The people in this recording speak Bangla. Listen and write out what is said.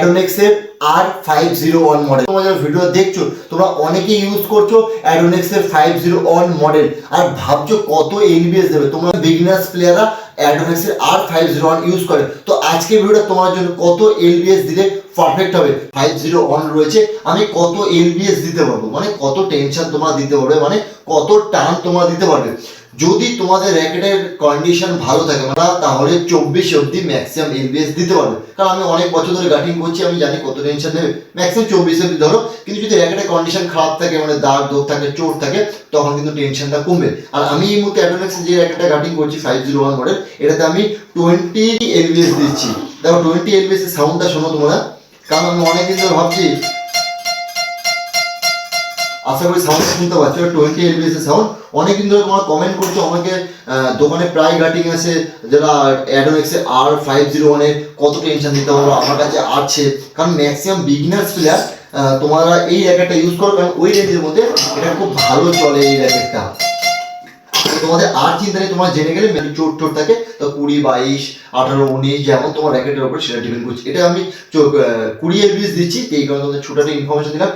অ্যাডোনেক্সের R501 মডেল। তোমরা যারা ভিডিও দেখছো তোমরা অনেকেই ইউজ করছো অ্যাডোনেক্সের 501 মডেল আর ভাবছো কত এলবিএস দেবে। তোমরা বিগিনার্স প্লেয়াররা অ্যাডোনেক্সের R501 ইউজ করে, তো আজকে ভিডিওটা তোমার জন্য কত এলবিএস দিলে পারফেক্ট হবে। 501 রয়েছে, আমি কত এলবিএস দিতে পারবো, মানে কত টেনশন তোমরা দিতে পারবে, মানে কত টান তোমরা দিতে পারবে। যদি তোমাদের র্যাকেটের কন্ডিশন ভালো থাকে তাহলে 24 অবধি ম্যাক্সিমাম এলবিএস দিতে পারবে। কারণ আমি অনেক বছর ধরে গাটিং করছি, আমি জানি কত টেনশন নেবে। ম্যাক্সিমাম 24 অবধি ধরো, কিন্তু যদি র্যাকেটের কন্ডিশন খারাপ থাকে, মানে দাগ দোগ থাকে, চোট থাকে, তখন কিন্তু টেনশনটা কমবে। আর আমি এই মুহূর্তে অ্যাডোনেক্সে যে র্যাকেটটা গাটিং করছি 501 মডেল, এটাতে আমি 20 এলবিএস দিচ্ছি। দেখো 20 এলবিএস এর সাউন্ডটা শোনো তোমরা, কারণ আমি অনেকদিন ধরে ভাবছি, আশা করি সাউন্ড শুনতে পাচ্ছ। 20 এলবিএস এর সাউন্ড। অনেকদিন ধরে তোমরা কমেন্ট করছো, আমাকে দোকানে প্রায় গাটিং আছে যারা অ্যাডোনেক্সের R501 এর কত টেনশন দিতে পারবো, আমার কাছে আছে। কারণ ম্যাক্সিমাম বিগিনার্স প্লেয়ার তোমরা এই র্যাকেটটা ইউজ করো, কারণ ওই রেঞ্জের মধ্যে এটা খুব ভালো চলে এই র্যাকেটটা। তোমাদের আর চিন্তা নেই, তোমরা জেনে গেলে চোট টোট থাকে তো 20, 22, 18, 19 যেমন তোমার র্যাকেটের উপর সেটা ডিপেন্ড করছে। এটা আমি 20 এলবিএস দিচ্ছি, এই কারণে তোমাদের ছোট একটা ইনফরমেশন দিলাম।